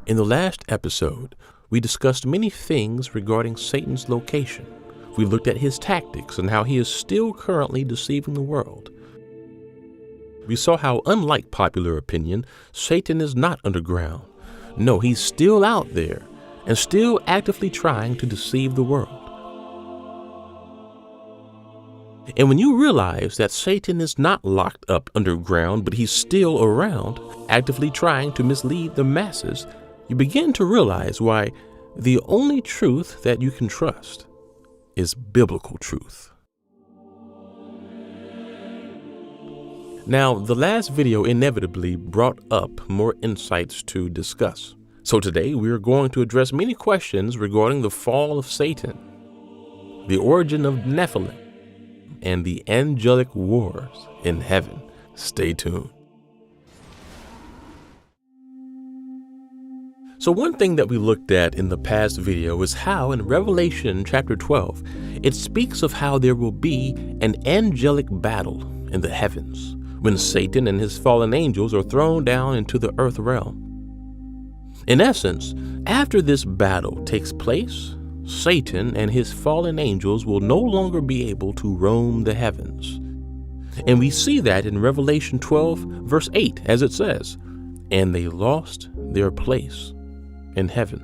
In the last episode, we discussed many things regarding Satan's location. We looked at his tactics and how he is still currently deceiving the world. We saw how, unlike popular opinion, Satan is not underground. No, he's still out there and still actively trying to deceive the world. And when you realize that Satan is not locked up underground, but he's still around, actively trying to mislead the masses, you begin to realize why the only truth that you can trust is biblical truth. Now, the last video inevitably brought up more insights to discuss. So today we are going to address many questions regarding the fall of Satan, the origin of Nephilim, and the angelic wars in heaven. Stay tuned. So one thing that we looked at in the past video is how in Revelation chapter 12, it speaks of how there will be an angelic battle in the heavens when Satan and his fallen angels are thrown down into the earth realm. In essence, after this battle takes place, Satan and his fallen angels will no longer be able to roam the heavens. And we see that in Revelation 12, verse 8, as it says, "And they lost their place in heaven."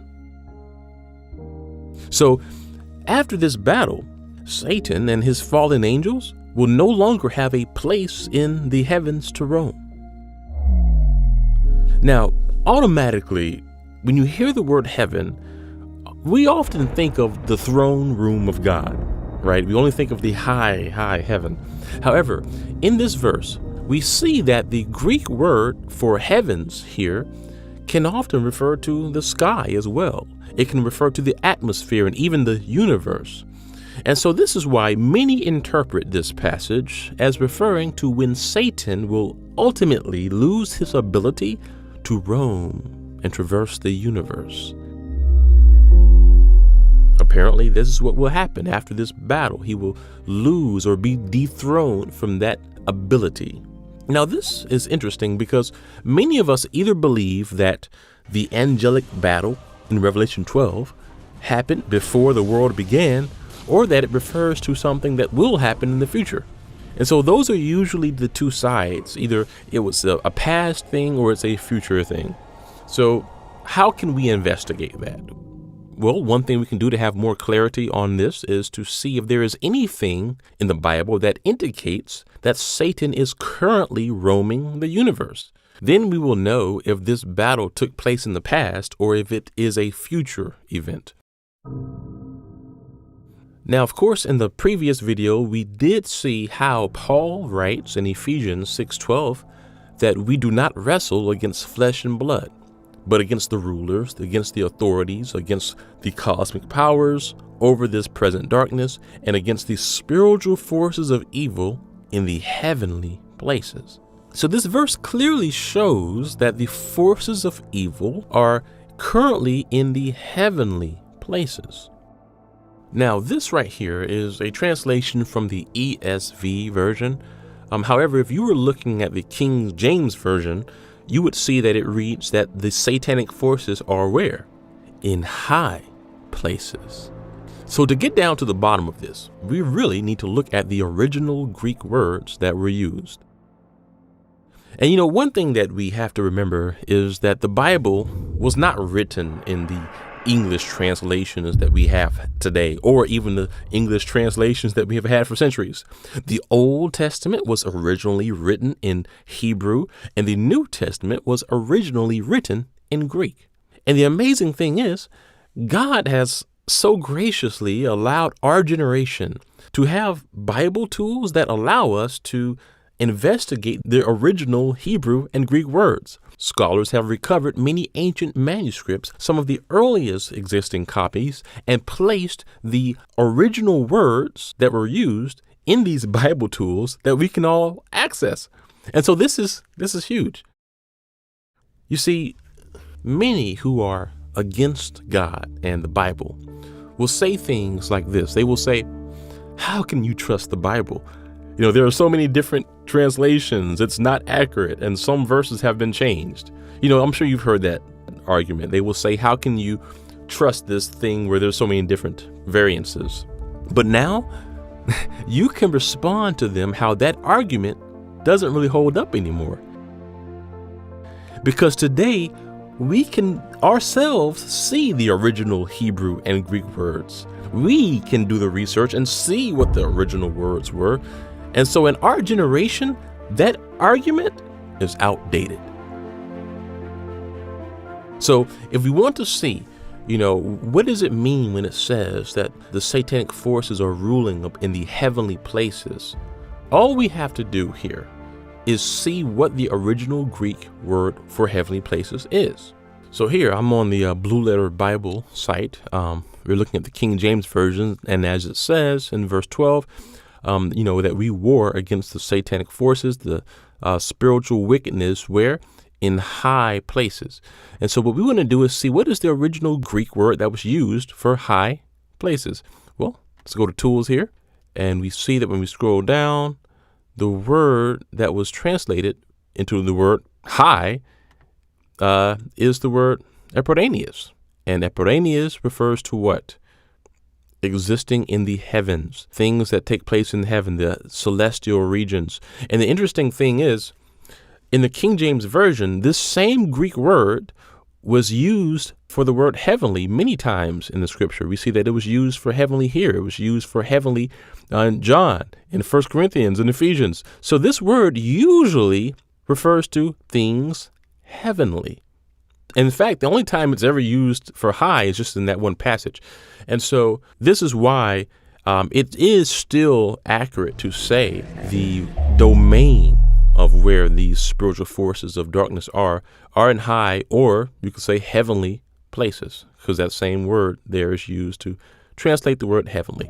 So, after this battle, Satan and his fallen angels will no longer have a place in the heavens to roam. Now, automatically, when you hear the word heaven, we often think of the throne room of God, right? We only think of the high heaven. However, in this verse, we see that the Greek word for heavens here can often refer to the sky as well. It can refer to the atmosphere and even the universe. And so this is why many interpret this passage as referring to when Satan will ultimately lose his ability to roam and traverse the universe. Apparently, this is what will happen after this battle. He will lose or be dethroned from that ability. Now, this is interesting because many of us either believe that the angelic battle in Revelation 12 happened before the world began, or that it refers to something that will happen in the future. And so those are usually the two sides. Either it was a past thing or it's a future thing. So how can we investigate that? Well, one thing we can do to have more clarity on this is to see if there is anything in the Bible that indicates that Satan is currently roaming the universe. Then we will know if this battle took place in the past or if it is a future event. Now, of course, in the previous video, we did see how Paul writes in Ephesians 6:12 that we do not wrestle against flesh and blood, but against the rulers, against the authorities, against the cosmic powers over this present darkness, and against the spiritual forces of evil in the heavenly places. So this verse clearly shows that the forces of evil are currently in the heavenly places. Now, this right here is a translation from the ESV version. However, if you were looking at the King James version, you would see that it reads that the satanic forces are where? In high places. So to get down to the bottom of this, we really need to look at the original Greek words that were used. And one thing that we have to remember is that the Bible was not written in the English translations that we have today, or even the English translations that we have had for centuries. The Old Testament was originally written in Hebrew, and the New Testament was originally written in Greek. And the amazing thing is, God has so graciously allowed our generation to have Bible tools that allow us to investigate the original Hebrew and Greek words. Scholars have recovered many ancient manuscripts, some of the earliest existing copies, and placed the original words that were used in these Bible tools that we can all access. And so this is huge. You see, many who are against God and the Bible will say things like this. They will say, "How can you trust the Bible? There are so many different translations. It's not accurate, and some verses have been changed." I'm sure you've heard that argument. They will say, how can you trust this thing where there's so many different variances? But now you can respond to them how that argument doesn't really hold up anymore. Because today we can ourselves see the original Hebrew and Greek words. We can do the research and see what the original words were. And so in our generation, that argument is outdated. So if we want to see, what does it mean when it says that the satanic forces are ruling up in the heavenly places? All we have to do here is see what the original Greek word for heavenly places is. So here I'm on the Blue Letter Bible site. We're looking at the King James Version, and as it says in verse 12, that we war against the satanic forces, the spiritual wickedness, where in high places. And so what we want to do is see what is the original Greek word that was used for high places. Well, let's go to tools here, and we see that when we scroll down, the word that was translated into the word high is the word epidanias. And epidanias refers to what? Existing in the heavens, things that take place in heaven, the celestial regions. And the interesting thing is, in the King James Version, this same Greek word was used for the word heavenly many times in the scripture. We see that it was used for heavenly here. It was used for heavenly in John, in 1 Corinthians, and Ephesians. So this word usually refers to things heavenly. And in fact, the only time it's ever used for high is just in that one passage. And so this is why it is still accurate to say the domain of where these spiritual forces of darkness are in high, or you could say heavenly places, because that same word there is used to translate the word heavenly.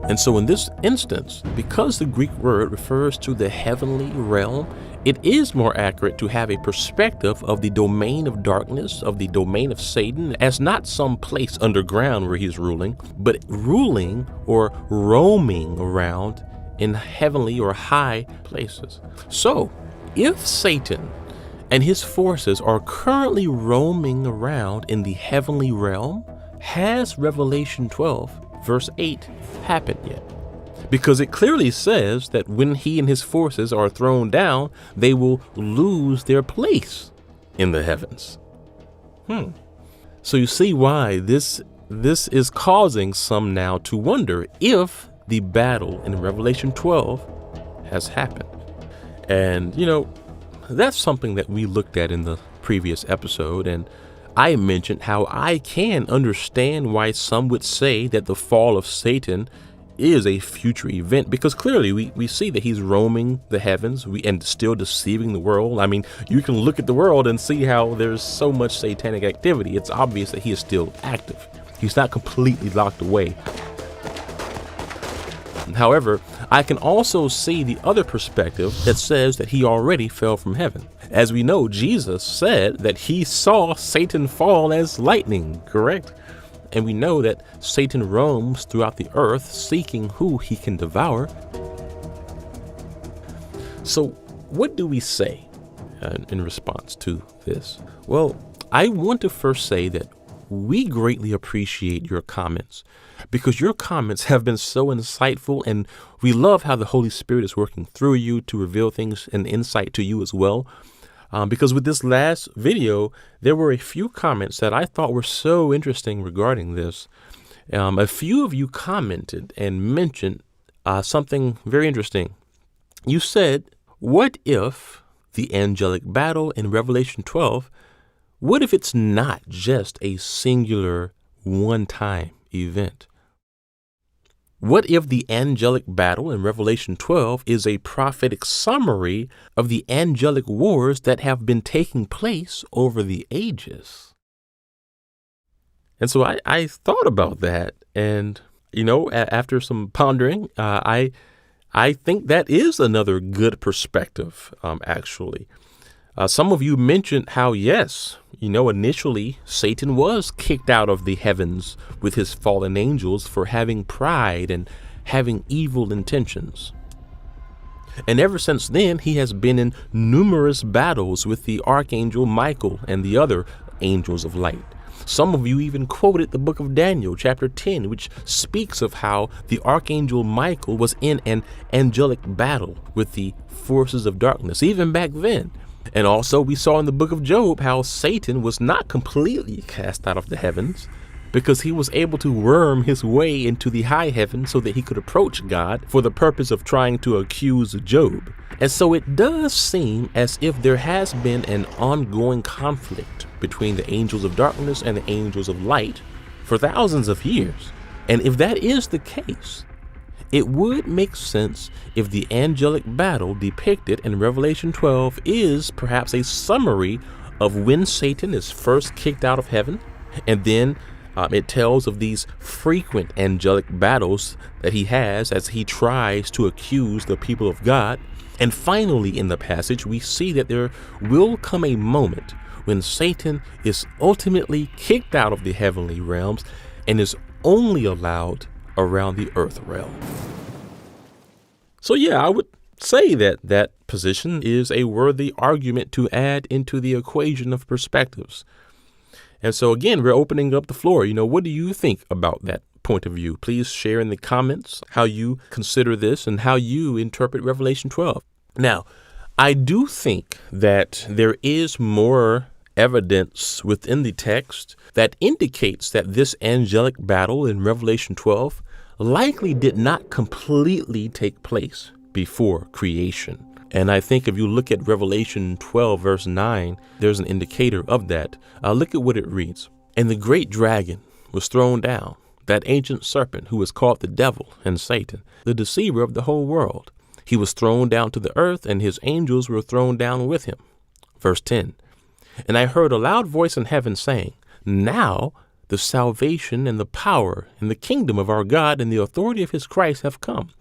And so in this instance, because the Greek word refers to the heavenly realm, it is more accurate to have a perspective of the domain of darkness, of the domain of Satan, as not some place underground where he's ruling, but ruling or roaming around in heavenly or high places. So if Satan and his forces are currently roaming around in the heavenly realm, has Revelation 12, verse 8 happened yet? Because it clearly says that when he and his forces are thrown down, they will lose their place in the heavens. So you see why this is causing some now to wonder if the battle in Revelation 12 has happened. And, that's something that we looked at in the previous episode. And I mentioned how I can understand why some would say that the fall of Satan is a future event, because clearly we see that he's roaming the heavens and still deceiving the world. I mean, you can look at the world and see how there's so much satanic activity. It's obvious that he is still active. He's not completely locked away. However, I can also see the other perspective that says that he already fell from heaven. As we know, Jesus said that he saw Satan fall as lightning, correct? And we know that Satan roams throughout the earth seeking who he can devour. So what do we say in response to this? Well, I want to first say that we greatly appreciate your comments, because your comments have been so insightful, and we love how the Holy Spirit is working through you to reveal things and insight to you as well. Because with this last video, there were a few comments that I thought were so interesting regarding this. A few of you commented and mentioned something very interesting. You said, what if the angelic battle in Revelation 12, what if it's not just a singular one-time event? What if the angelic battle in Revelation 12 is a prophetic summary of the angelic wars that have been taking place over the ages? And so I thought about that, and, after some pondering, I think that is another good perspective, actually. Some of you mentioned how, yes, initially Satan was kicked out of the heavens with his fallen angels for having pride and having evil intentions. And ever since then, he has been in numerous battles with the archangel Michael and the other angels of light. Some of you even quoted the book of Daniel, chapter 10, which speaks of how the archangel Michael was in an angelic battle with the forces of darkness, even back then. And also we saw in the book of Job how Satan was not completely cast out of the heavens, because he was able to worm his way into the high heaven so that he could approach God for the purpose of trying to accuse Job. And so it does seem as if there has been an ongoing conflict between the angels of darkness and the angels of light for thousands of years. And if that is the case, it would make sense if the angelic battle depicted in Revelation 12 is perhaps a summary of when Satan is first kicked out of heaven, and then it tells of these frequent angelic battles that he has as he tries to accuse the people of God. And finally, in the passage, we see that there will come a moment when Satan is ultimately kicked out of the heavenly realms and is only allowed around the earth realm. So yeah, I would say that that position is a worthy argument to add into the equation of perspectives. And so again, we're opening up the floor. What do you think about that point of view? Please share in the comments how you consider this and how you interpret Revelation 12. Now, I do think that there is more evidence within the text that indicates that this angelic battle in Revelation 12 likely did not completely take place before creation. And I think if you look at Revelation 12, verse 9, there's an indicator of that. Look at what it reads. And the great dragon was thrown down, that ancient serpent who is called the devil and Satan, the deceiver of the whole world. He was thrown down to the earth, and his angels were thrown down with him. Verse 10. And I heard a loud voice in heaven saying, now the salvation and the power and the kingdom of our God and the authority of his Christ have come.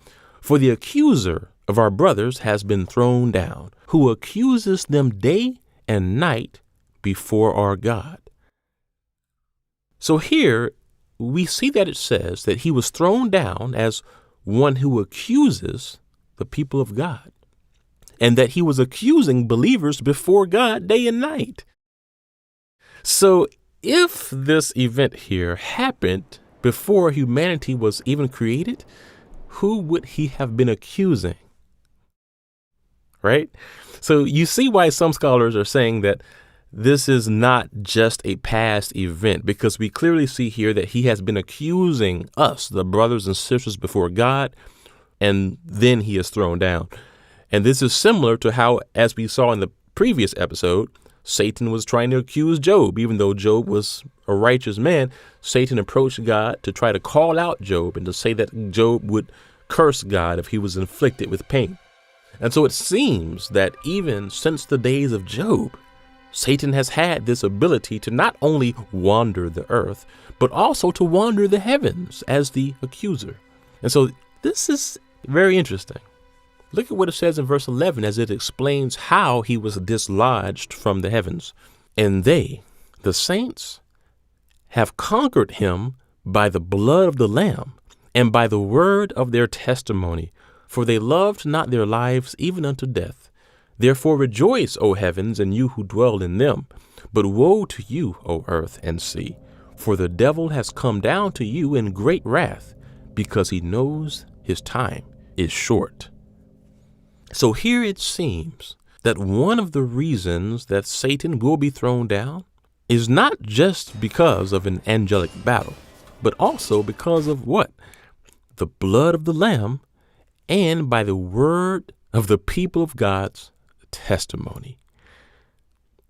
For the accuser of our brothers has been thrown down, who accuses them day and night before our God. So here we see that it says that he was thrown down as one who accuses the people of God, and that he was accusing believers before God day and night. So if this event here happened before humanity was even created, who would he have been accusing? Right? So you see why some scholars are saying that this is not just a past event, because we clearly see here that he has been accusing us, the brothers and sisters, before God, and then he is thrown down. And this is similar to how, as we saw in the previous episode, Satan was trying to accuse Job. Even though Job was a righteous man, Satan approached God to try to call out Job and to say that Job would curse God if he was inflicted with pain. And so it seems that even since the days of Job, Satan has had this ability to not only wander the earth, but also to wander the heavens as the accuser. And so this is very interesting. Look at what it says in verse 11 as it explains how he was dislodged from the heavens. And they, the saints, have conquered him by the blood of the Lamb and by the word of their testimony, for they loved not their lives even unto death. Therefore rejoice, O heavens, and you who dwell in them. But woe to you, O earth and sea, for the devil has come down to you in great wrath, because he knows his time is short. So here it seems that one of the reasons that Satan will be thrown down is not just because of an angelic battle, but also because of what? The blood of the Lamb and by the word of the people of God's testimony.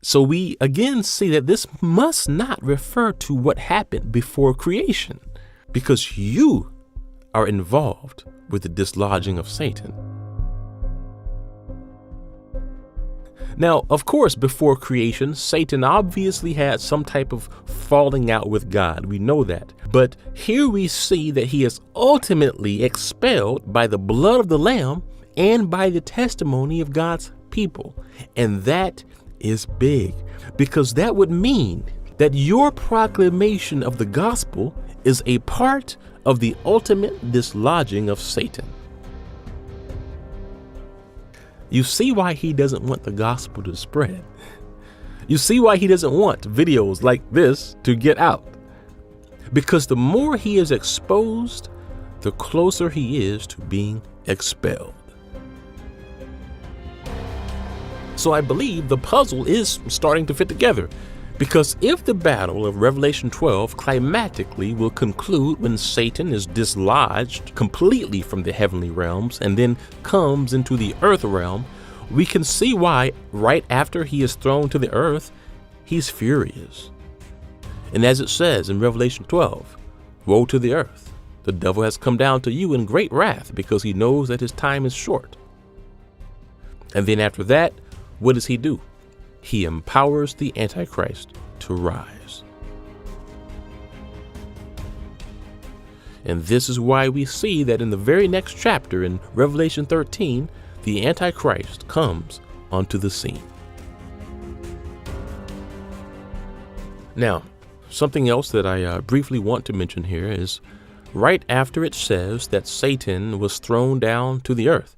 So we again see that this must not refer to what happened before creation, because you are involved with the dislodging of Satan. Now, of course, before creation, Satan obviously had some type of falling out with God. We know that. But here we see that he is ultimately expelled by the blood of the Lamb and by the testimony of God's people. And that is big, because that would mean that your proclamation of the gospel is a part of the ultimate dislodging of Satan. You see why he doesn't want the gospel to spread. You see why he doesn't want videos like this to get out. Because the more he is exposed, the closer he is to being expelled. So I believe the puzzle is starting to fit together. Because if the battle of Revelation 12 climatically will conclude when Satan is dislodged completely from the heavenly realms and then comes into the earth realm, we can see why right after he is thrown to the earth, he's furious. And as it says in Revelation 12, woe to the earth. The devil has come down to you in great wrath because he knows that his time is short. And then after that, what does he do? He empowers the Antichrist to rise. And this is why we see that in the very next chapter in Revelation 13, the Antichrist comes onto the scene. Now, something else that I briefly want to mention here is right after it says that Satan was thrown down to the earth.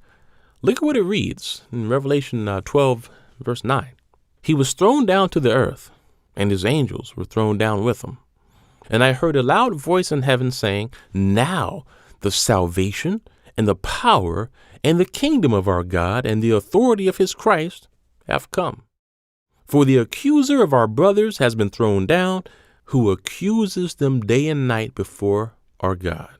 Look at what it reads in Revelation 12, verse 9. He was thrown down to the earth, and his angels were thrown down with him. And I heard a loud voice in heaven saying, now the salvation and the power and the kingdom of our God and the authority of his Christ have come. For the accuser of our brothers has been thrown down, who accuses them day and night before our God.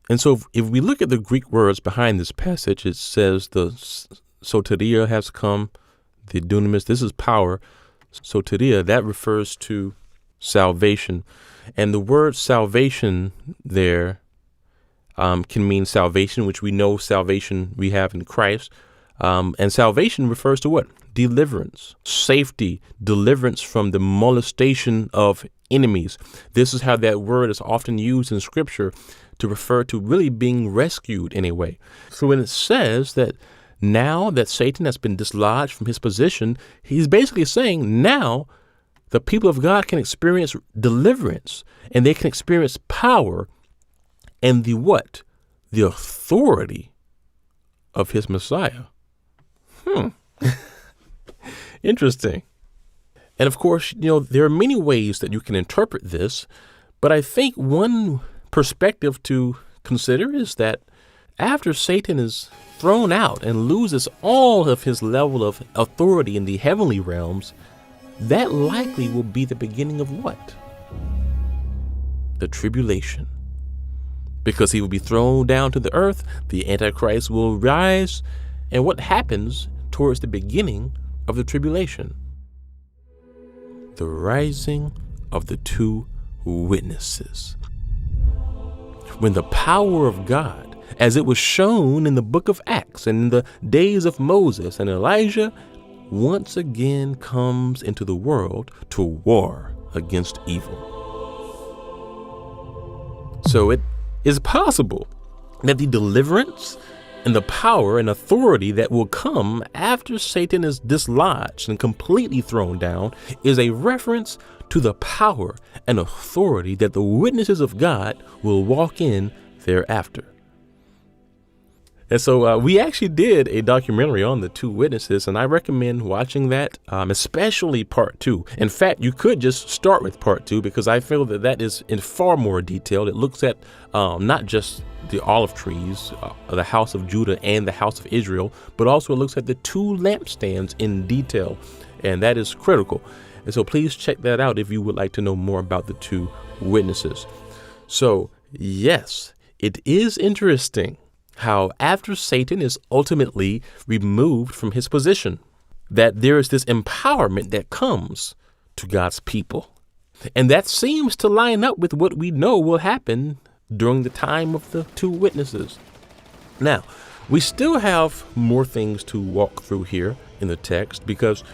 And so if we look at the Greek words behind this passage, it says the soteria has come, the dunamis, this is power. Soteria, that refers to salvation. And the word salvation there can mean salvation, which we know salvation we have in Christ. And salvation refers to what? Deliverance, safety, deliverance from the molestation of enemies. This is how that word is often used in Scripture to refer to really being rescued in a way. So when it says that now that Satan has been dislodged from his position, he's basically saying now the people of God can experience deliverance and they can experience power and the what? The authority of his Messiah. Interesting. And of course, there are many ways that you can interpret this, but I think one perspective to consider is that after Satan is thrown out and loses all of his level of authority in the heavenly realms, that likely will be the beginning of what? The tribulation. Because he will be thrown down to the earth, the Antichrist will rise, and what happens towards the beginning of the tribulation? The rising of the two witnesses. When the power of God, as it was shown in the book of Acts and in the days of Moses and Elijah, once again comes into the world to war against evil. So it is possible that the deliverance and the power and authority that will come after Satan is dislodged and completely thrown down is a reference to the power and authority that the witnesses of God will walk in thereafter. And so we actually did a documentary on the two witnesses, and I recommend watching that, especially part 2. In fact, you could just start with part 2 because I feel that that is in far more detail. It looks at not just the olive trees, the house of Judah and the house of Israel, but also it looks at the two lampstands in detail, and that is critical. And so please check that out if you would like to know more about the two witnesses. So yes, it is interesting how after Satan is ultimately removed from his position, that there is this empowerment that comes to God's people. And that seems to line up with what we know will happen during the time of the two witnesses. Now, we still have more things to walk through here in the text, because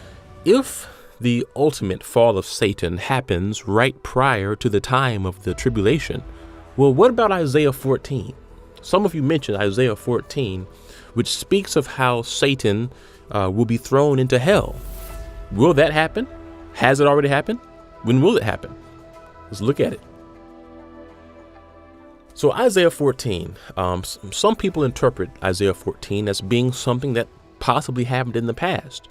if the ultimate fall of Satan happens right prior to the time of the tribulation, well, what about Isaiah 14? Some of you mentioned Isaiah 14, which speaks of how Satan will be thrown into hell. Will that happen? Has it already happened? When will it happen? Let's look at it. So Isaiah 14, some people interpret Isaiah 14 as being something that possibly happened in the past.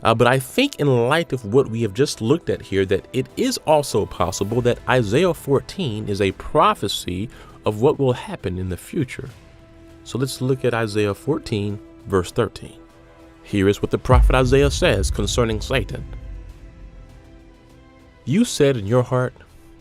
But I think in light of what we have just looked at here, that it is also possible that Isaiah 14 is a prophecy of what will happen in the future. So let's look at Isaiah 14, verse 13. Here is what the prophet Isaiah says concerning Satan. You said in your heart,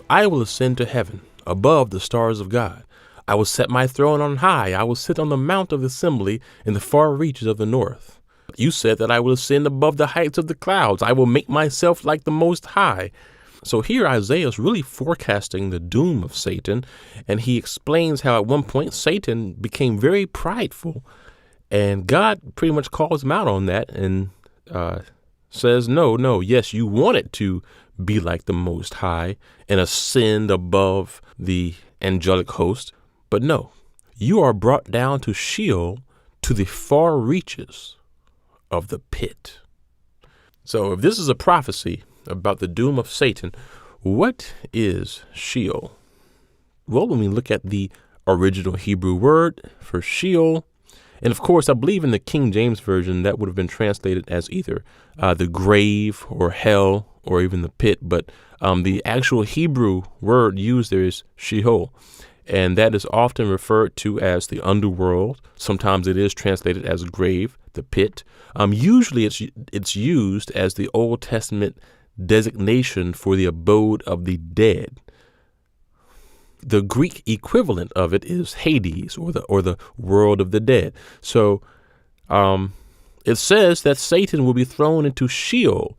I will ascend to heaven above the stars of God. I will set my throne on high. I will sit on the mount of assembly in the far reaches of the north. You said that I will ascend above the heights of the clouds. I will make myself like the Most High. So here Isaiah is really forecasting the doom of Satan, and he explains how at one point Satan became very prideful, and God pretty much calls him out on that and says, no, yes, you wanted to be like the Most High and ascend above the angelic host, but no, you are brought down to Sheol, to the far reaches of the pit. So if this is a prophecy about the doom of Satan, what is Sheol? Well, when we look at the original Hebrew word for Sheol, and of course, I believe in the King James Version that would have been translated as either the grave or hell or even the pit. But the actual Hebrew word used there is Sheol, and that is often referred to as the underworld. Sometimes it is translated as grave, the pit. Usually it's used as the Old Testament designation for the abode of the dead. The Greek equivalent of it is Hades, or the world of the dead. So it says that Satan will be thrown into Sheol.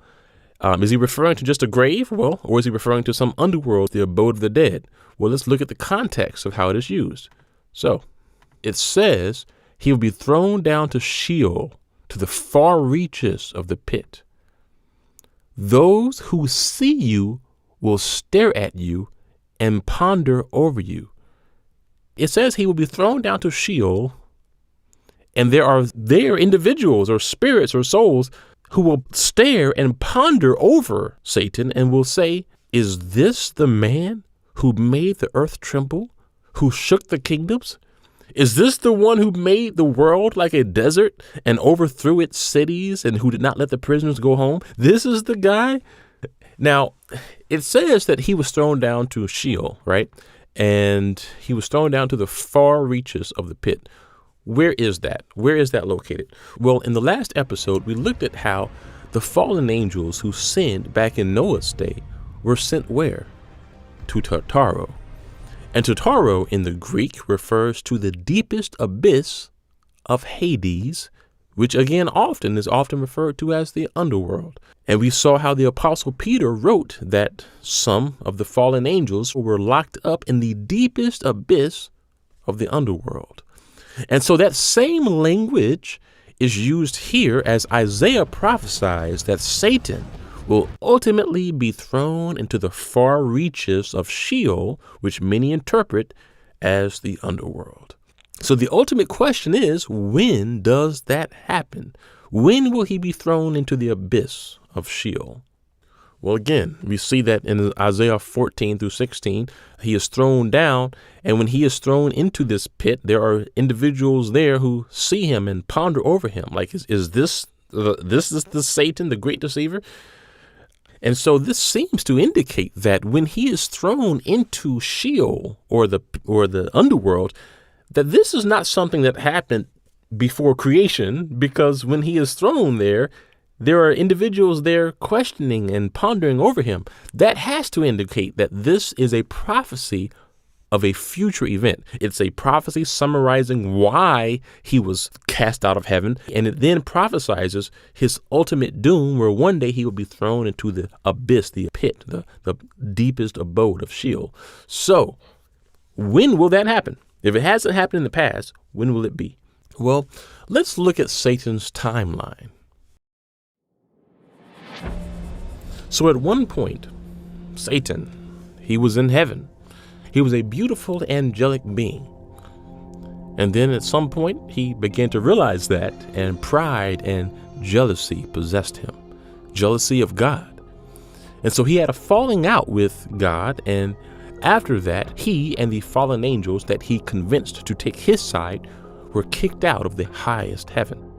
Is he referring to just a grave? Well, or is he referring to some underworld, the abode of the dead? Well, let's look at the context of how it is used. So it says he will be thrown down to Sheol, to the far reaches of the pit. Those who see you will stare at you and ponder over you. It says he will be thrown down to Sheol, and there are individuals or spirits or souls who will stare and ponder over Satan and will say, is this the man who made the earth tremble, who shook the kingdoms? Is this the one who made the world like a desert and overthrew its cities and who did not let the prisoners go home? This is the guy? Now, it says that he was thrown down to Sheol, right? And he was thrown down to the far reaches of the pit. Where is that? Where is that located? Well, in the last episode, we looked at how the fallen angels who sinned back in Noah's day were sent where? To Tartaro. And Tartaro in the Greek refers to the deepest abyss of Hades, which again is often referred to as the underworld. And we saw how the Apostle Peter wrote that some of the fallen angels were locked up in the deepest abyss of the underworld. And so that same language is used here as Isaiah prophesies that Satan will ultimately be thrown into the far reaches of Sheol, which many interpret as the underworld. So the ultimate question is, when does that happen? When will he be thrown into the abyss of Sheol? Well, again, we see that in Isaiah 14 through 16, he is thrown down. And when he is thrown into this pit, there are individuals there who see him and ponder over him. Like, is this the Satan, the great deceiver? And so this seems to indicate that when he is thrown into Sheol or the underworld, that this is not something that happened before creation, because when he is thrown there are individuals there questioning and pondering over him. That has to indicate that this is a prophecy of a future event. It's a prophecy summarizing why he was cast out of heaven, and it then prophesizes his ultimate doom, where one day he will be thrown into the abyss, the pit, the deepest abode of Sheol. So when will that happen? If it hasn't happened in the past, when will it be? Well, let's look at Satan's timeline. So at one point, Satan, he was in heaven. He was a beautiful angelic being. And then at some point, he began to realize that, and pride and jealousy possessed him, jealousy of God. And so he had a falling out with God, and after that, he and the fallen angels that he convinced to take his side were kicked out of the highest heaven.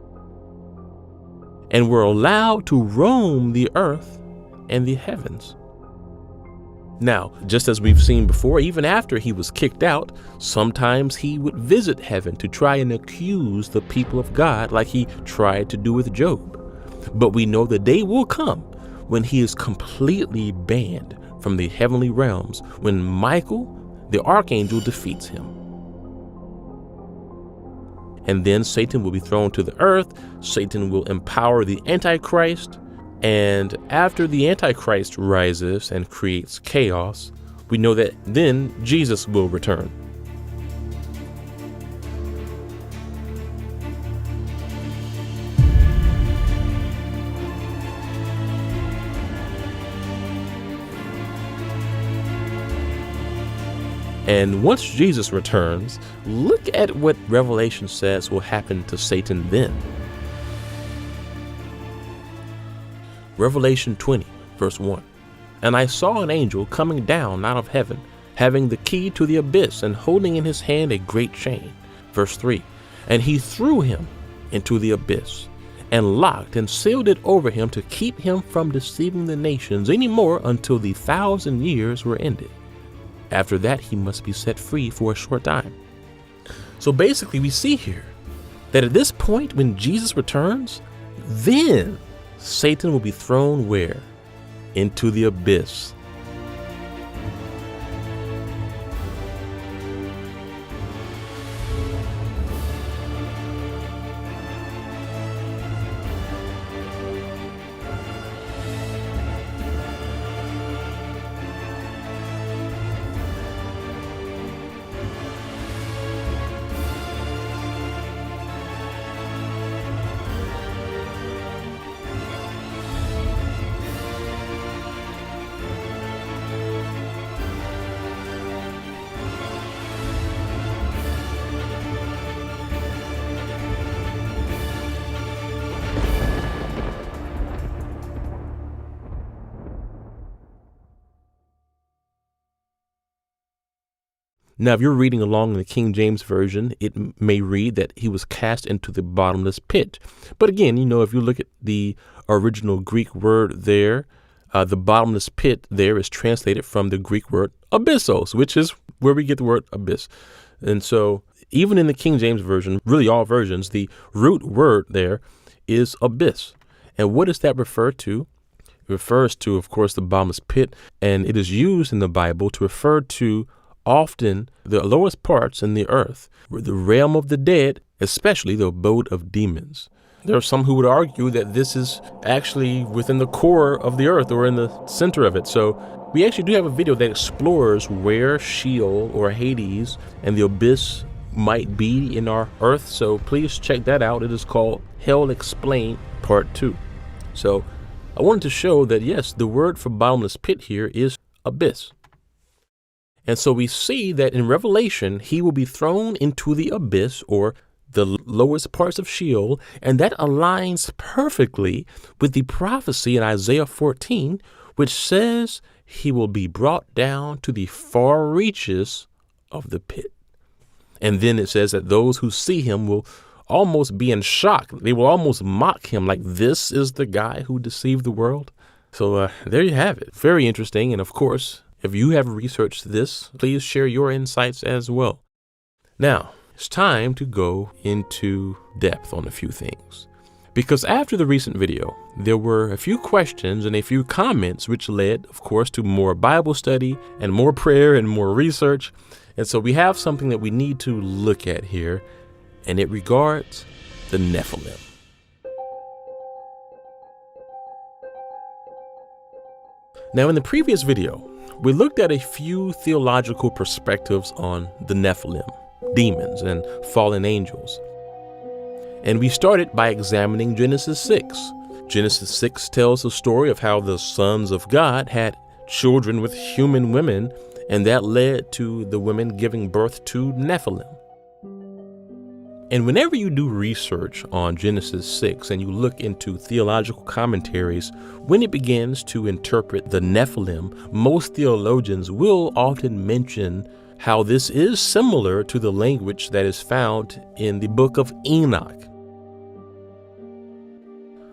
and were allowed to roam the earth and the heavens. Now, just as we've seen before, even after he was kicked out, sometimes he would visit heaven to try and accuse the people of God like he tried to do with Job. But we know the day will come when he is completely banned from the heavenly realms, when Michael, the archangel, defeats him. And then Satan will be thrown to the earth. Satan will empower the Antichrist. And after the Antichrist rises and creates chaos, we know that then Jesus will return. And once Jesus returns, look at what Revelation says will happen to Satan then. Revelation 20, verse 1. And I saw an angel coming down out of heaven, having the key to the abyss and holding in his hand a great chain. Verse 3. And he threw him into the abyss and locked and sealed it over him to keep him from deceiving the nations any more until the 1,000 years were ended. After that, he must be set free for a short time. So basically, we see here that at this point, when Jesus returns, then Satan will be thrown where? Into the abyss. Now, if you're reading along in the King James Version, it may read that he was cast into the bottomless pit. But again, if you look at the original Greek word there, the bottomless pit there is translated from the Greek word abyssos, which is where we get the word abyss. And so even in the King James Version, really all versions, the root word there is abyss. And what does that refer to? It refers to, of course, the bottomless pit, and it is used in the Bible to refer to often the lowest parts in the earth, the realm of the dead, especially the abode of demons. There are some who would argue that this is actually within the core of the earth or in the center of it. So we actually do have a video that explores where Sheol or Hades and the abyss might be in our earth. So please check that out. It is called Hell Explained Part 2. So I wanted to show that, yes, the word for bottomless pit here is abyss. And so we see that in Revelation, he will be thrown into the abyss or the lowest parts of Sheol, and that aligns perfectly with the prophecy in Isaiah 14, which says he will be brought down to the far reaches of the pit. And then it says that those who see him will almost be in shock. They will almost mock him like, this is the guy who deceived the world. So there you have it. Very interesting. And of course, if you have researched this, please share your insights as well. Now, it's time to go into depth on a few things. Because after the recent video, there were a few questions and a few comments which led, of course, to more Bible study and more prayer and more research. And so we have something that we need to look at here, and it regards the Nephilim. Now, in the previous video, we looked at a few theological perspectives on the Nephilim, demons, and fallen angels. And we started by examining Genesis 6. Genesis 6 tells the story of how the sons of God had children with human women, and that led to the women giving birth to Nephilim. And whenever you do research on Genesis 6 and you look into theological commentaries, when it begins to interpret the Nephilim, most theologians will often mention how this is similar to the language that is found in the book of Enoch.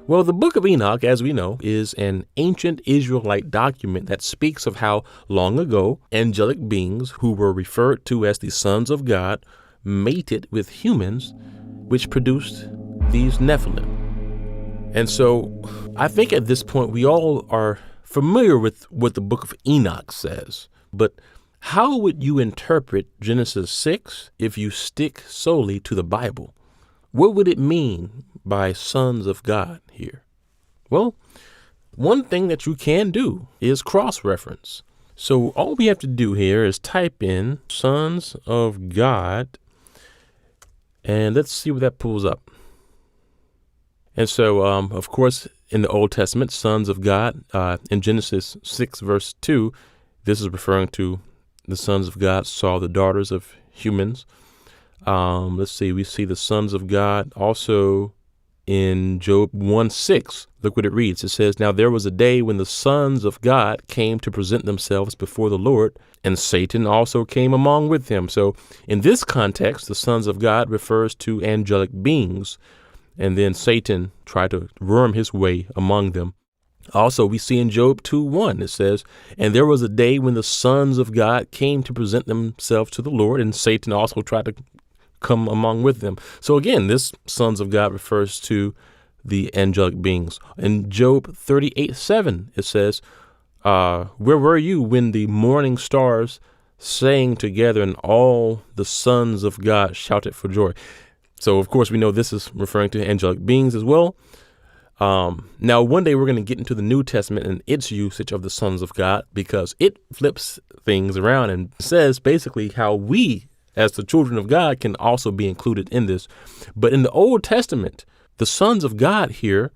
Well, the book of Enoch, as we know, is an ancient Israelite document that speaks of how long ago angelic beings who were referred to as the sons of God mated with humans, which produced these Nephilim. And so I think at this point we all are familiar with what the book of Enoch says. But how would you interpret Genesis 6 if you stick solely to the Bible? What would it mean by sons of God here? Well, one thing that you can do is cross-reference. So all we have to do here is type in sons of God, and let's see what that pulls up. And so, of course, in the Old Testament, sons of God, in Genesis 6, verse 2, this is referring to the sons of God saw the daughters of humans. Let's see, we see the sons of God also in Job 1:6. Look what it reads. It says, "Now there was a day when the sons of God came to present themselves before the Lord, and Satan also came along with him." So in this context, the sons of God refers to angelic beings, and then Satan tried to worm his way among them. Also, we see in Job 2:1, it says, "And there was a day when the sons of God came to present themselves to the Lord, and Satan also tried to come among with them." So again, this sons of God refers to the angelic beings. In Job 38:7, it says, "Where were you when the morning stars sang together and all the sons of God shouted for joy?" So, of course, we know this is referring to angelic beings as well. Now, one day we're going to get into the New Testament and its usage of the sons of God, because it flips things around and says basically how we, as the children of God, can also be included in this. But in the Old Testament, the sons of God here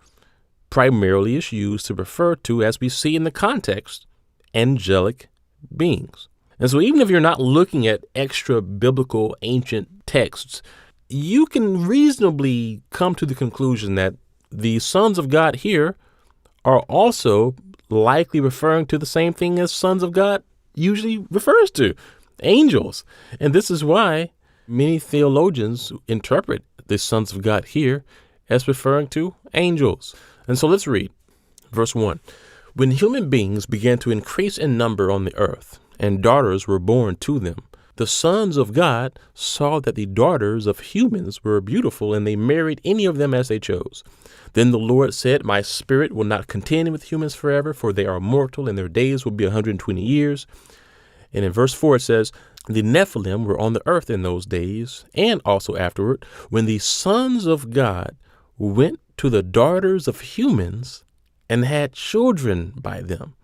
primarily is used to refer to, as we see in the context, angelic beings. And so even if you're not looking at extra biblical ancient texts, you can reasonably come to the conclusion that the sons of God here are also likely referring to the same thing as sons of God usually refers to, angels. And this is why many theologians interpret the sons of God here as referring to angels. And so let's read verse 1. "When human beings began to increase in number on the earth, and daughters were born to them, the sons of God saw that the daughters of humans were beautiful, and they married any of them as they chose. Then the Lord said, 'My spirit will not contend with humans forever, for they are mortal, and their days will be 120 years. And in verse 4, it says, "The Nephilim were on the earth in those days, and also afterward, when the sons of God went to the daughters of humans and had children by them."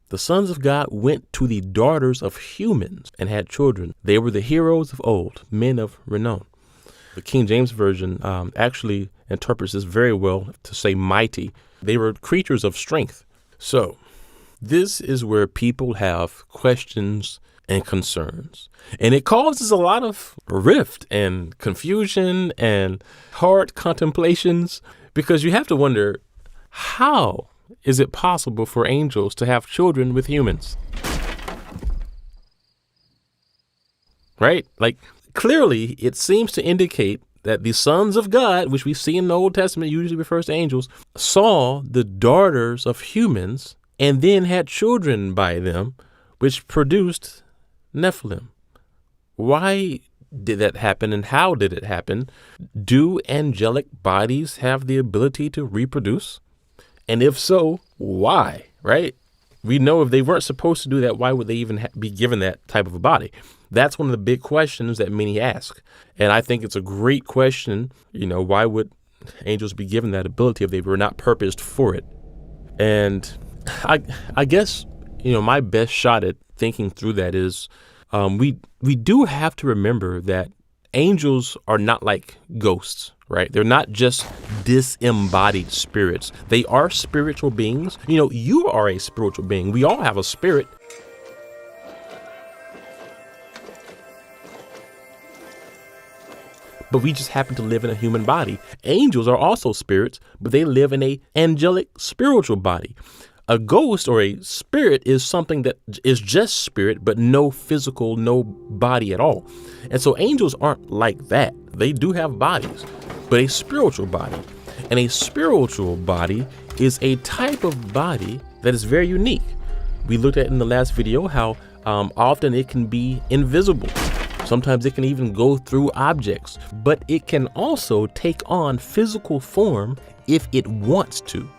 The sons of God went to the daughters of humans and had children. They were the heroes of old, men of renown. The King James Version actually interprets this very well to say mighty. They were creatures of strength. So this is where people have questions and concerns, and it causes a lot of rift and confusion and hard contemplations, because you have to wonder, how is it possible for angels to have children with humans? Right? Like, clearly, it seems to indicate that the sons of God, which we see in the Old Testament usually refers to angels, saw the daughters of humans and then had children by them, which produced Nephilim. Why did that happen, and how did it happen? Do angelic bodies have the ability to reproduce? And if so, why? Right? We know if they weren't supposed to do that, why would they even be given that type of a body? That's one of the big questions that many ask. And I think it's a great question. You know, why would angels be given that ability if they were not purposed for it? And I guess, you know, my best shot at thinking through that is we do have to remember that angels are not like ghosts, right? They're not just disembodied spirits. They are spiritual beings. You know, you are a spiritual being. We all have a spirit. But we just happen to live in a human body. Angels are also spirits, but they live in a angelic spiritual body. A ghost or a spirit is something that is just spirit, but no physical, no body at all. And so angels aren't like that. They do have bodies, but a spiritual body. And a spiritual body is a type of body that is very unique. We looked at in the last video how often it can be invisible. Sometimes it can even go through objects, but it can also take on physical form if it wants to.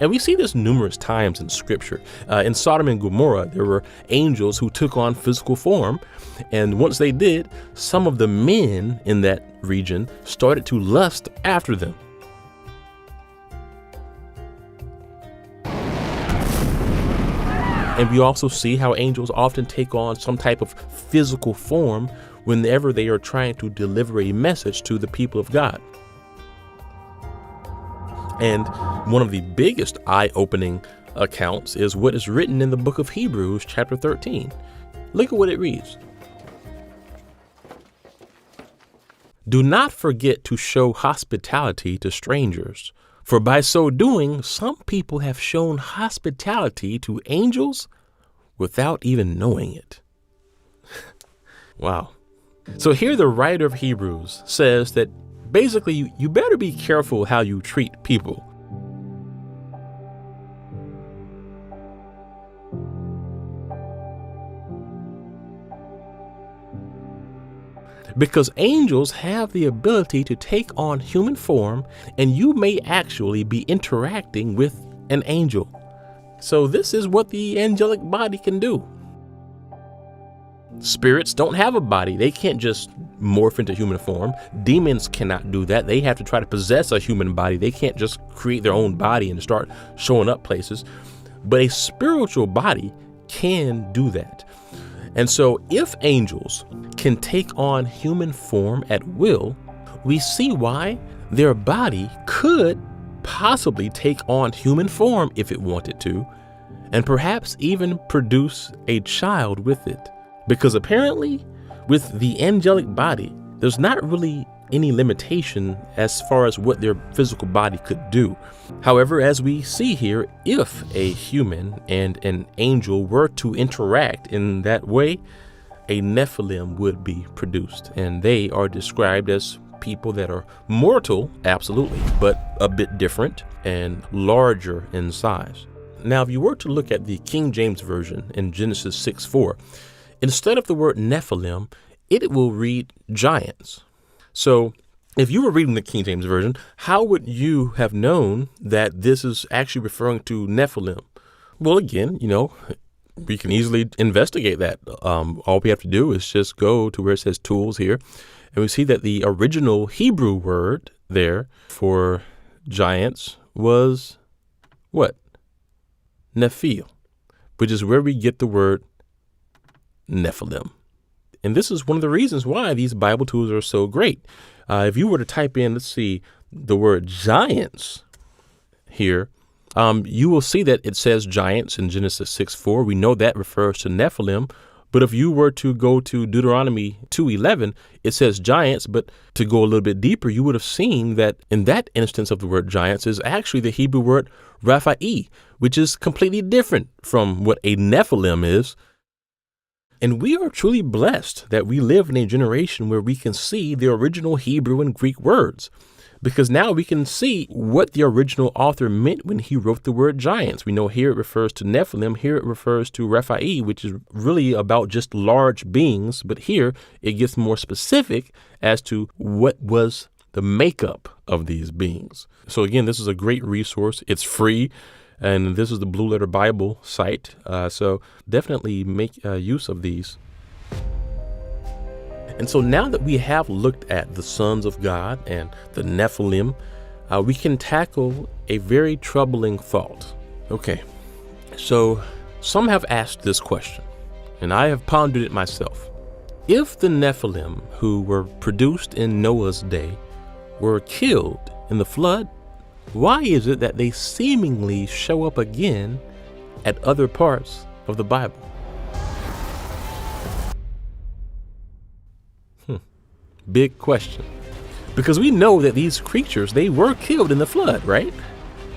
And we see this numerous times in scripture. In Sodom and Gomorrah, there were angels who took on physical form. And once they did, some of the men in that region started to lust after them. And we also see how angels often take on some type of physical form whenever they are trying to deliver a message to the people of God. And one of the biggest eye-opening accounts is what is written in the book of Hebrews, chapter 13. Look at what it reads. Do not forget to show hospitality to strangers, for by so doing, some people have shown hospitality to angels without even knowing it. Wow. So here the writer of Hebrews says that basically you better be careful how you treat people. Because angels have the ability to take on human form, and you may actually be interacting with an angel. So this is what the angelic body can do. Spirits don't have a body. They can't just morph into human form. Demons cannot do that. They have to try to possess a human body. They can't just create their own body and start showing up places. But a spiritual body can do that. And so if angels can take on human form at will, we see why their body could possibly take on human form if it wanted to, and perhaps even produce a child with it. Because apparently with the angelic body, there's not really any limitation as far as what their physical body could do. However, as we see here, if a human and an angel were to interact in that way, a Nephilim would be produced. And they are described as people that are mortal, absolutely, but a bit different and larger in size. Now, if you were to look at the King James Version in Genesis 6:4, instead of the word Nephilim, it will read giants. So if you were reading the King James Version, how would you have known that this is actually referring to Nephilim? Well, again, we can easily investigate that. All we have to do is just go to where it says tools here, and we see that the original Hebrew word there for giants was what? Nephil, which is where we get the word Nephilim. And this is one of the reasons why these Bible tools are so great. If you were to type in, let's see, the word giants here, you will see that it says giants in Genesis 6:4. We know that refers to Nephilim. But if you were to go to Deuteronomy 2:11, it says giants. But to go a little bit deeper, you would have seen that in that instance of the word giants is actually the Hebrew word Raphae, which is completely different from what a Nephilim is. And we are truly blessed that we live in a generation where we can see the original Hebrew and Greek words, because now we can see what the original author meant when he wrote the word giants. We know here it refers to Nephilim, here it refers to Raphae, which is really about just large beings, but here it gets more specific as to what was the makeup of these beings. So again, this is a great resource. It's free. And this is the Blue Letter Bible site. So definitely make use of these. And so now that we have looked at the sons of God and the Nephilim, we can tackle a very troubling thought. Okay, so some have asked this question, and I have pondered it myself. If the Nephilim who were produced in Noah's day were killed in the flood, why is it that they seemingly show up again at other parts of the Bible? Big question. Because we know that these creatures, they were killed in the flood, right?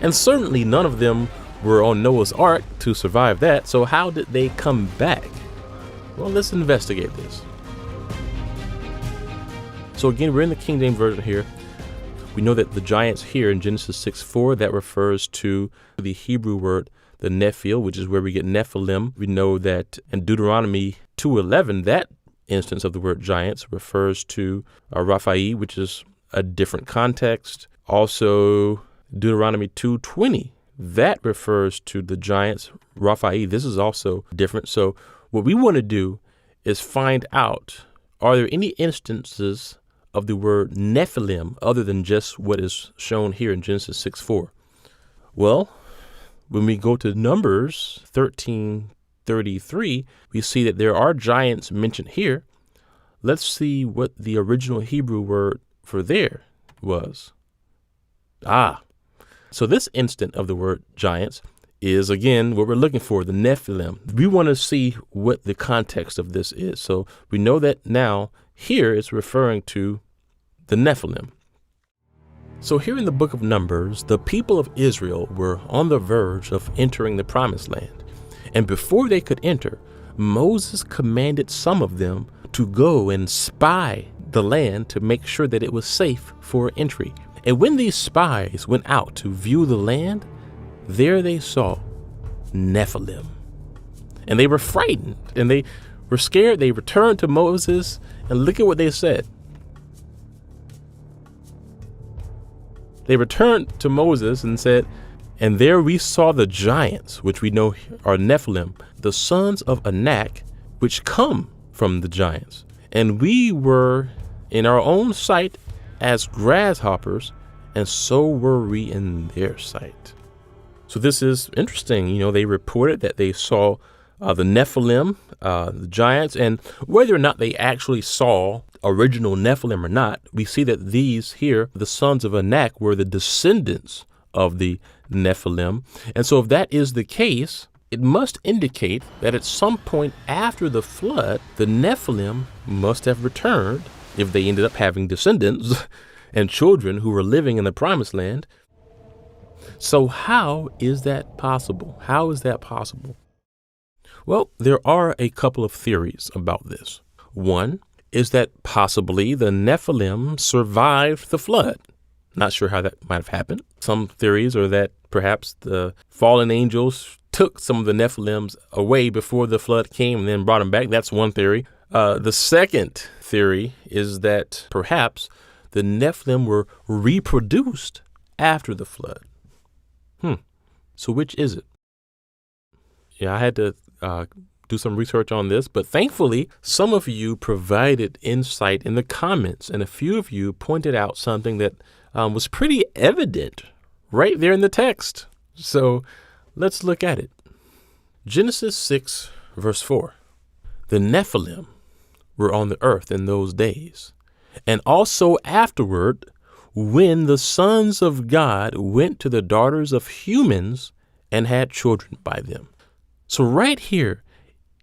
And certainly none of them were on Noah's Ark to survive that. So how did they come back? Well, let's investigate this. So again, we're in the King James Version here. We know that the giants here in Genesis 6:4, that refers to the Hebrew word, the Nephil, which is where we get Nephilim. We know that in Deuteronomy 2:11, that instance of the word giants refers to Raphael, which is a different context. Also, Deuteronomy 2:20, that refers to the giants, Raphael. This is also different. So what we want to do is find out, are there any instances of the word Nephilim other than just what is shown here in Genesis 6:4? Well, when we go to Numbers 13:33, we see that there are giants mentioned here. Let's see what the original Hebrew word for there was. So this instant of the word giants is, again, what we're looking for, the Nephilim. We want to see what the context of this is. So we know that now here it's referring to the Nephilim. So here in the book of Numbers, the people of Israel were on the verge of entering the promised land. And before they could enter, Moses commanded some of them to go and spy the land to make sure that it was safe for entry. And when these spies went out to view the land, there they saw Nephilim. And they were frightened and they were scared. They returned to Moses, and look at what they said. They returned to Moses and said, "And there we saw the giants, which we know are Nephilim, the sons of Anak, which come from the giants. And we were in our own sight as grasshoppers, and so were we in their sight." So this is interesting. They reported that they saw the Nephilim, the giants, and whether or not they actually saw original Nephilim or not, we see that these here, the sons of Anak, were the descendants of the Nephilim. And so if that is the case, it must indicate that at some point after the flood, the Nephilim must have returned, if they ended up having descendants and children who were living in the promised land. So how is that possible? How is that possible? Well, there are a couple of theories about this. One is that possibly the Nephilim survived the flood. Not sure how that might have happened. Some theories are that perhaps the fallen angels took some of the Nephilims away before the flood came and then brought them back. That's one theory. The second theory is that perhaps the Nephilim were reproduced after the flood. So which is it? Yeah, I had to do some research on this, but thankfully, some of you provided insight in the comments, and a few of you pointed out something that was pretty evident right there in the text. So let's look at it. Genesis 6, verse 4. The Nephilim were on the earth in those days, and also afterward, when the sons of God went to the daughters of humans and had children by them. So right here,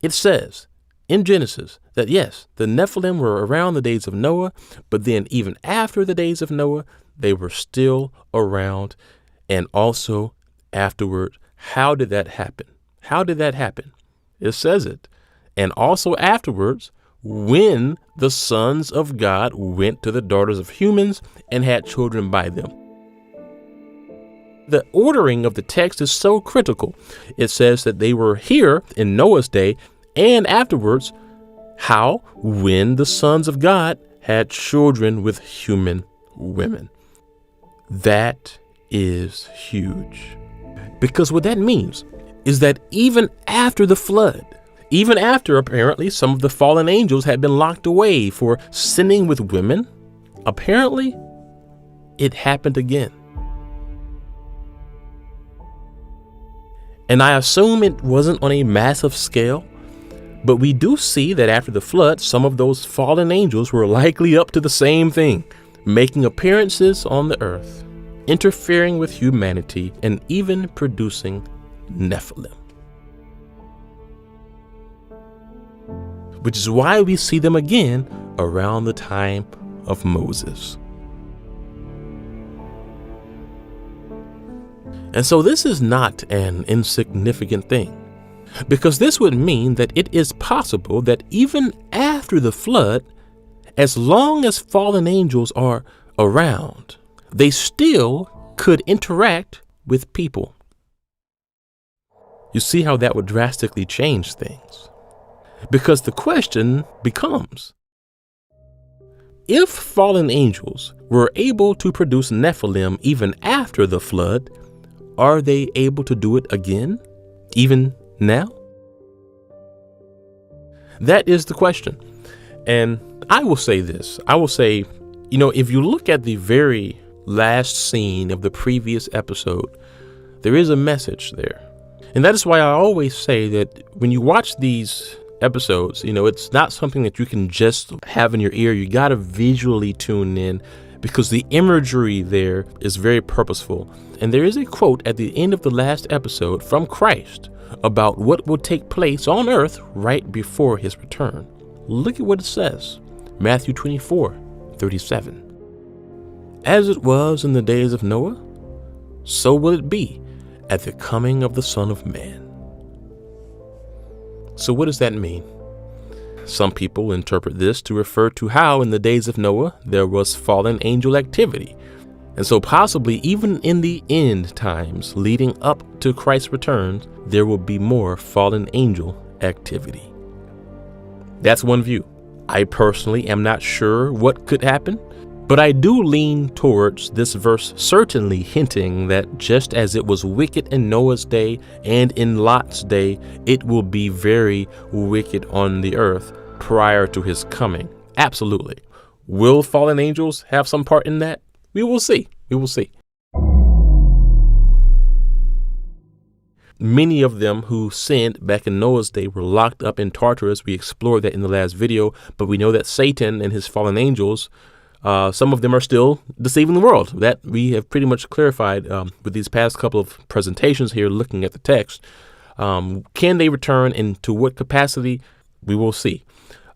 it says in Genesis that yes, the Nephilim were around the days of Noah, but then even after the days of Noah, they were still around, and also afterward. How did that happen? How did that happen? It says it. And also afterwards, when the sons of God went to the daughters of humans and had children by them. The ordering of the text is so critical. It says that they were here in Noah's day and afterwards. How? When the sons of God had children with human women. That is huge. Because what that means is that even after the flood, even after apparently some of the fallen angels had been locked away for sinning with women, apparently it happened again. And I assume it wasn't on a massive scale, but we do see that after the flood, some of those fallen angels were likely up to the same thing, making appearances on the earth, interfering with humanity, and even producing Nephilim. Which is why we see them again around the time of Moses. And so this is not an insignificant thing, because this would mean that it is possible that even after the flood, as long as fallen angels are around, they still could interact with people. You see how that would drastically change things? Because the question becomes, if fallen angels were able to produce Nephilim even after the flood, are they able to do it again, even now? That is the question. And I will say this. I will say, if you look at the very last scene of the previous episode, there is a message there. And that is why I always say that when you watch these episodes, it's not something that you can just have in your ear. You got to visually tune in, because the imagery there is very purposeful. And there is a quote at the end of the last episode from Christ about what will take place on earth right before his return. Look at what it says. Matthew 24:37. As it was in the days of Noah, so will it be at the coming of the Son of Man. So what does that mean? Some people interpret this to refer to how in the days of Noah there was fallen angel activity. And so possibly even in the end times leading up to Christ's return, there will be more fallen angel activity. That's one view. I personally am not sure what could happen, but I do lean towards this verse certainly hinting that just as it was wicked in Noah's day and in Lot's day, it will be very wicked on the earth prior to his coming. Absolutely. Will fallen angels have some part in that? We will see. We will see. Many of them who sinned back in Noah's day were locked up in Tartarus. We explored that in the last video, but we know that Satan and his fallen angels, some of them are still deceiving the world. That we have pretty much clarified with these past couple of presentations here, looking at the text. Can they return, and to what capacity? We will see.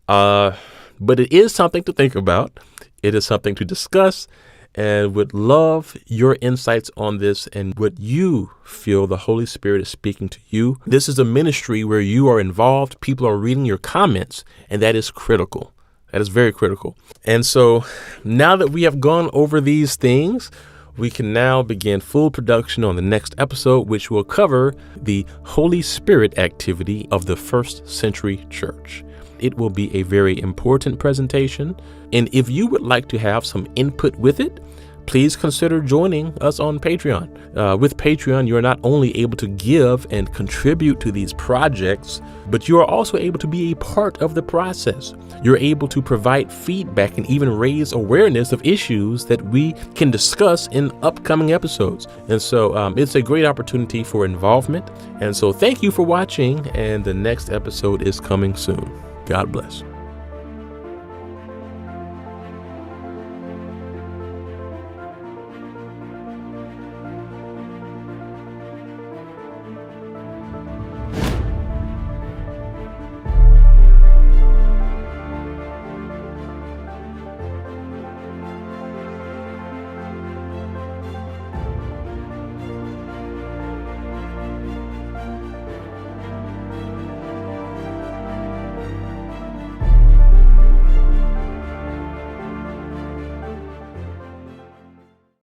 But it is something to think about. It is something to discuss, and would love your insights on this and what you feel the Holy Spirit is speaking to you. This is a ministry where you are involved. People are reading your comments, and that is critical. That is very critical. And so now that we have gone over these things, we can now begin full production on the next episode, which will cover the Holy Spirit activity of the first century church. It will be a very important presentation. And if you would like to have some input with it, please consider joining us on Patreon. With Patreon, you are not only able to give and contribute to these projects, but you are also able to be a part of the process. You're able to provide feedback and even raise awareness of issues that we can discuss in upcoming episodes. And so it's a great opportunity for involvement. And so thank you for watching, and the next episode is coming soon. God bless.